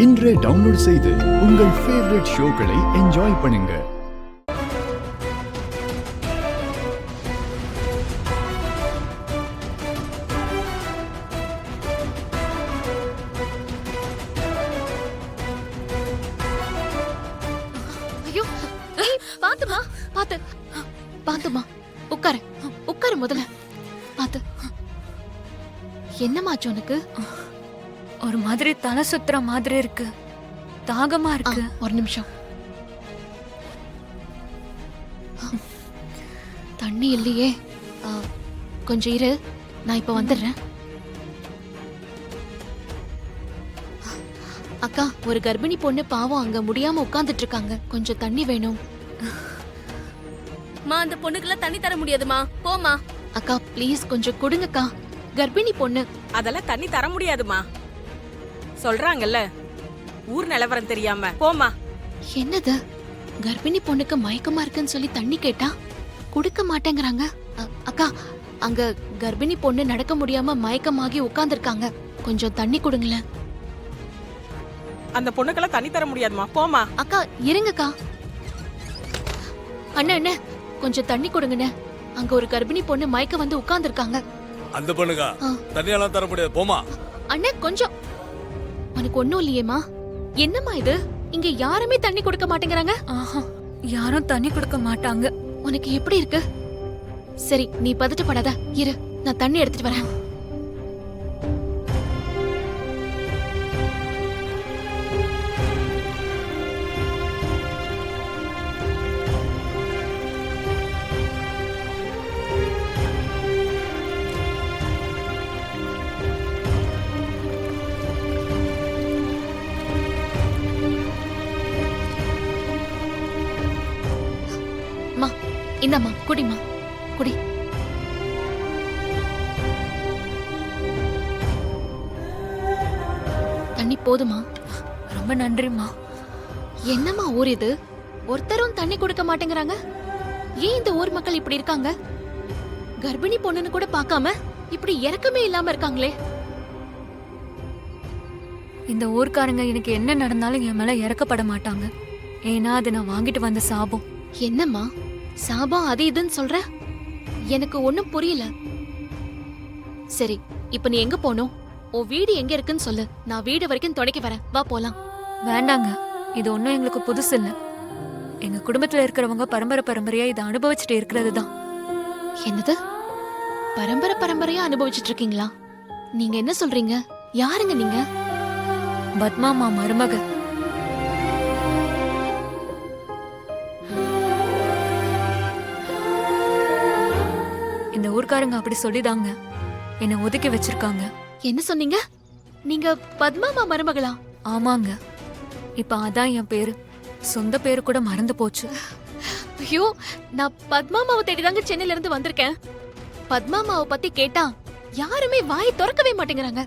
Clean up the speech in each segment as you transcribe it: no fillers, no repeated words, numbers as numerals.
இன்றே டவுன்லோட் செய்து உங்கள் ஃபேவரட் ஷோக்களை என்ஜாய் பண்ணுங்க. ஐயோ, பாத்துமா, பாத்து, பாத்துமா, உட்காரு, உட்காரு முதல்ல, பாத்து. என்னமாச்சு உனக்கு? ஒரு மாதிரி தலை சுத்துற மாதிரி இருக்கு, தாகமா இருக்கு. ஒரு நிமிஷம். தண்ணி இல்லையே, கொஞ்சம் இரு, நான் இப்ப வந்துடுறேன். அக்கா, ஒரு கர்ப்பிணி பொண்ணு பாவம் அங்க முடியாம உட்கார்ந்துட்டு இருக்காங்க, கொஞ்சம் தண்ணி வேணும். மா, அந்த பொண்ணுக்குலாம் தண்ணி தர முடியாதுமா, போமா. அக்கா ப்ளீஸ் கொஞ்சம் கொடுங்கக்கா, கர்ப்பிணி பொண்ணு. அதெல்லாம் தண்ணி தர முடியாதுமா, சொல்றாங்கல்ல, ஊர் நிலவரம் தெரியாம போமா. என்னது, கர்ப்பிணி பொண்ணுக்கு மயக்கமா இருக்குன்னு சொல்லி தண்ணி கேட்டா குடுக்க மாட்டேங்கறாங்க. அக்கா, அங்க கர்ப்பிணி பொண்ணு நடக்க முடியாம மயக்கமாகி உட்கார்ந்திருக்காங்க, கொஞ்சம் தண்ணி கொடுங்களேன். அந்த பொண்ணுக்கெல்லாம் தண்ணி தர முடியாதுமா, போமா. அக்கா இருங்கக்கா. அண்ணா அண்ணா, கொஞ்சம் தண்ணி கொடுங்கண்ணே, அங்க ஒரு கர்ப்பிணி பொண்ணு மயக்க வந்து உட்கார்ந்திருக்காங்க. அந்த பொண்ணுக்கா தண்ணியெல்லாம் தர முடியாது, போமா. அண்ணே கொஞ்சம். உனக்கு ஒண்ணும் இல்லையேமா? என்னம்மா இது, இங்க யாருமே தண்ணி கொடுக்க மாட்டேங்கறாங்க. ஆஹா, யாரும் தண்ணி கொடுக்க மாட்டாங்க. உனக்கு எப்படி இருக்கு? சரி, நீ பதட்டப்படாத, இரு, நான் தண்ணி எடுத்துட்டு வரேன். இந்தம்மா குடிமா, குடி. தண்ணி போதுமா? ரொம்ப நன்றிம்மா. என்னம்மா ஊர் இது, ஒருத்தரும் தண்ணி கொடுக்க மாட்டேங்கறாங்க. ஏன் இந்த ஊர் மக்கள் இப்படி இருக்காங்க? கர்ப்பிணி பொண்ணுன்னு கூட பார்க்காம இப்படி இறக்கமே இல்லாம இருக்காங்களே. இந்த ஊர்க்காரங்க எனக்கு என்ன நடந்தாலும் என் மேல இறக்கப்பட மாட்டாங்க, ஏன்னா அது நான் வாங்கிட்டு வந்த சாபம். என்னம்மா சாபம் அது இதுன்னு சொல்ற? எனக்கு ஒண்ணும் புரியல. சரி, இப்ப நீ எங்க போகணும்? உன் வீடு எங்க இருக்குன்னு சொல்லு, நான் வீடு வரைக்கும் துணைக்கு வரேன், வா போலாம். வேண்டாங்க, இது ஒன்றும் எங்களுக்கு புதுசு இல்லை. எங்க குடும்பத்துல இருக்கிறவங்க பரம்பரை பரம்பரையா இதை அனுபவிச்சுட்டு இருக்கிறது தான். என்னது, பரம்பரை பரம்பரையா அனுபவிச்சுட்டு இருக்கீங்களா? நீங்க என்ன சொல்றீங்க? யாருங்க நீங்க? பத்மாமா மருமக. இந்த ஊர்க்காரங்க அப்படி சொல்லிதாங்க என்னை ஒதுக்கி வச்சிருக்காங்க. என்ன சொன்னீங்க? நீங்க பத்மாமா மருமகளா? ஆமாங்க, இப்ப அதான் என் பேரு. சொந்த பேரு கூட மறந்து போச்சு. ஐயோ, நான் பத்மாமாவை தேடிதாங்க சென்னையில இருந்து வந்திருக்கேன். பத்மாமாவை பத்தி கேட்டா யாருமே வாய் திறக்கவே மாட்டேங்கிறாங்க.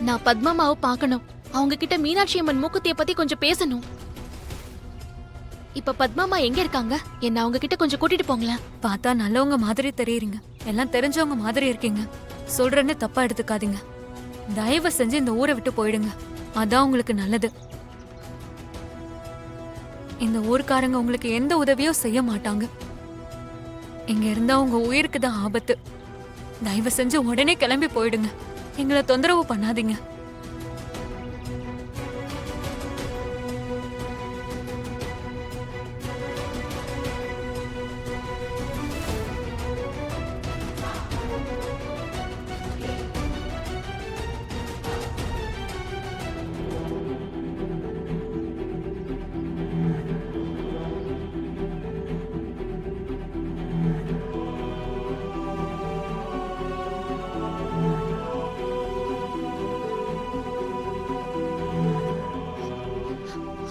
நான் பத்மாமாவை பார்க்கணும், அவங்க கிட்ட மீனாட்சி அம்மன் மூக்குத்திய பத்தி கொஞ்சம் பேசணும். இப்ப பத்மாமா எங்க இருக்காங்க? என்ன அவங்க கிட்ட கொஞ்சம் கூட்டிட்டு போங்களேன். பார்த்தா நல்லவங்க மாதிரி தெரியுறீங்க, எல்லாம் தெரிஞ்சவங்க மாதிரி இருக்கீங்க. சொல்றேன்னு தப்பா எடுத்துக்காதீங்க. தயவு செஞ்சு இந்த ஊரை விட்டு போயிடுங்க, அதான் உங்களுக்கு நல்லது. இந்த ஊர்க்காரங்க உங்களுக்கு எந்த உதவியும் செய்ய மாட்டாங்க. இங்க இருந்தா உங்க உயிருக்கு தான் ஆபத்து. தயவு செஞ்சு உடனே கிளம்பி போயிடுங்க, எங்களை தொந்தரவு பண்ணாதீங்க.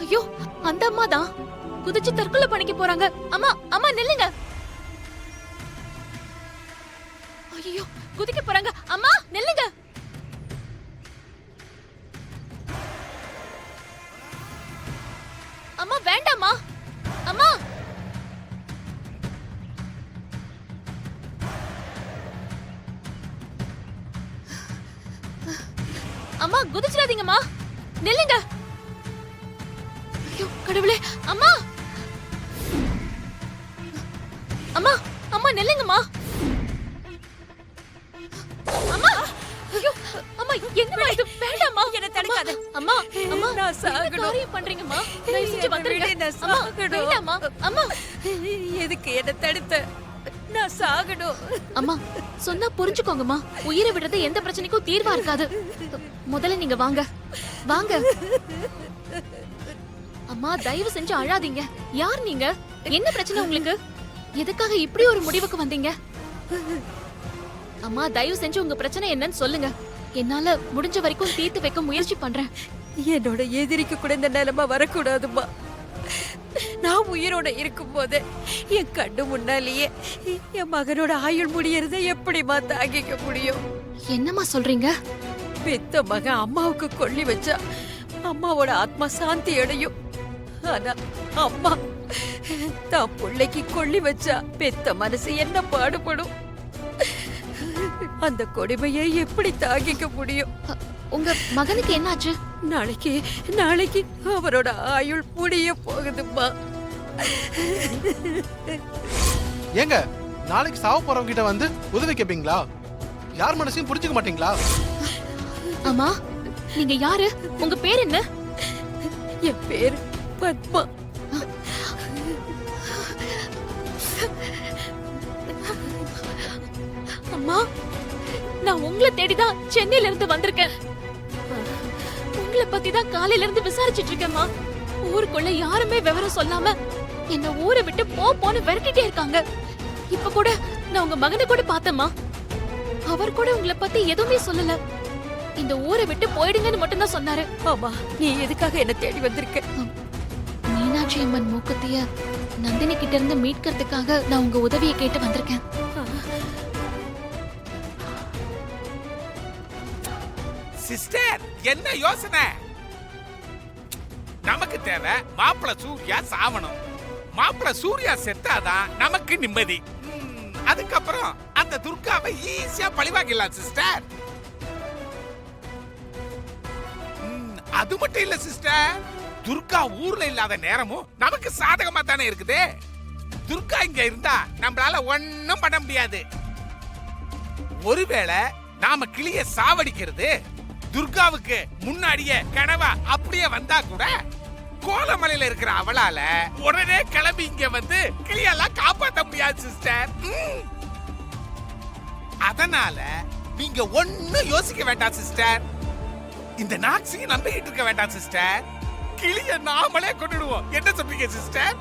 ஐயோ, அந்த அம்மா தான் குதிச்சு தற்கொலை பண்ணிக்க போறாங்க. அம்மா, அம்மா நில்லுங்க. ஐயோ, குதிக்க போறாங்க. அம்மா நில்லுங்க. அம்மா வேண்டாமா, அம்மா. அம்மா குதிச்சிடாதீங்கம்மா, நில்லுங்க. கடவுளே அம்மா அம்மா அம்மா நில்லுங்கம்மா அம்மா ஐயோ அம்மா என்னம்மா இது வேண்டாம்மா என்ன தடுக்காத. அம்மா அம்மா நான் என்ன சாகணும். காரியம் பண்றீங்கம்மா தயவு செஞ்சு என்னை வந்துருங்க விடு, நான் அம்மா சாகணும். வேண்டாம்மா அம்மா எதுக்கு என்ன தடுத்த? நான் சாகணும். அம்மா சொன்னா புரிஞ்சுக்கோங்கம்மா உயிரை விடுறது எந்த பிரச்சனைக்கும் தீர்வா இருக்காது முதல்ல நீங்க வாங்க வாங்க அம்மா தயவு செஞ்சு அழாதீங்க யார் நீங்க என்ன பிரச்சனை உங்களுக்கு எதுக்காக இப்படி ஒரு முடிவுக்கு வந்தீங்க அம்மா தயவு செஞ்சு உங்க பிரச்சனை என்னன்னு சொல்லுங்க என்னால முடிஞ்ச வரைக்கும் தீர்த்து வைக்க முயற்சி பண்றேன் என்னோட எதிரிக்கு கூட இந்த நிலைமை வரக்கூடாதுமா. நான் உயிரோட இருக்கும்போது என் கண்ணு முன்னாலேயே என் மகனோட ஆயுள் முடியறதை எப்படிமா தாங்கிக்க முடியும்? என்னம்மா சொல்றீங்க பெத்த மகன் அம்மாவுக்கு கொள்ளி வச்சா அம்மாவோட ஆத்மா சாந்தி அடையும். ஆனா அம்மா தான் பிள்ளைக்கு கொள்ளி வச்சா பெத்த மனசு என்ன பாடுபடும்? அந்த கொடுமையை எப்படி தாங்கிக்க முடியும்? உங்க மகனுக்கு என்னாச்சு நாளைக்கு நாளைக்கு அவரோட ஆயுள் முடிய போகுதும்மா. ஏங்க நாளைக்கு சாவ போறவங்க கிட்ட வந்து உதவி கேப்பீங்களா? யார் மனசையும் புரிஞ்சுக்க மாட்டீங்களா? அம்மா நீங்க யாரு உங்க பேர் என்ன என் பேர் பத்மா. அம்மா நான் உங்களை தேடிதான் சென்னையில இருந்து வந்திருக்கேன் உங்களை பத்தி தான் காலையில இருந்து விசாரிச்சிட்டு இருக்கேன்மா ஊருக்குள்ள யாருமே விவரம் சொல்லாம என்ன ஊரை விட்டு போன்னு விரட்டிட்டே இருக்காங்க இப்ப கூட நான் உங்க மகனை கூட பார்த்தேம்மா அவர் கூட உங்களை பத்தி எதுவுமே சொல்லல இந்த ஊரை விட்டு போயிடுங்கன்னு மட்டும்தான் சொன்னாரு ஆமா, நீ எதுக்காக என்ன தேடி வந்திருக்க? மீனாட்சி அம்மன் மூக்கத்தைய நந்தினி கிட்ட இருந்து மீட்கிறதுக்காக நான் உங்க உதவியை கேட்டு வந்திருக்கேன் சிஸ்டர் என்ன யோசனை? நமக்கு தேவை மாப்பிள சூர்யா சாவணும். மாப்பிள சூர்யா செத்தாதான் நமக்கு நிம்மதி. அதுக்கப்புறம் அந்த துர்காவை ஈஸியா பழிவாங்கிடலாம் சிஸ்டர். அது மட்டும் இல்ல சிஸ்டர், துர்கா ஊர்ல இல்லாத நேரமும் நமக்கு சாதகமா தானே இருக்குது. துர்கா இங்க இருந்தா நம்மளால ஒண்ணும் பண்ண முடியாது. ஒருவேளை நாம கிளிய சாவடிக்கிறது துர்காவுக்கு முன்னாடியே கனவா அப்படியே வந்தா கூட கோலமலையில இருக்கிற அவளால உடனே கிளம்பி இங்க வந்து கிளியெல்லாம் காப்பாற்ற முடியாது சிஸ்டர். அதனால நீங்க ஒண்ணும் யோசிக்க வேண்டாம் சிஸ்டர். இந்த நாக்ஸியை நம்பிக்கிட்டு இருக்க வேண்டாம் சிஸ்டர். கிளிய நாமளே கொண்டுடுவோம். என்ன சொல்றீங்க சிஸ்டர்?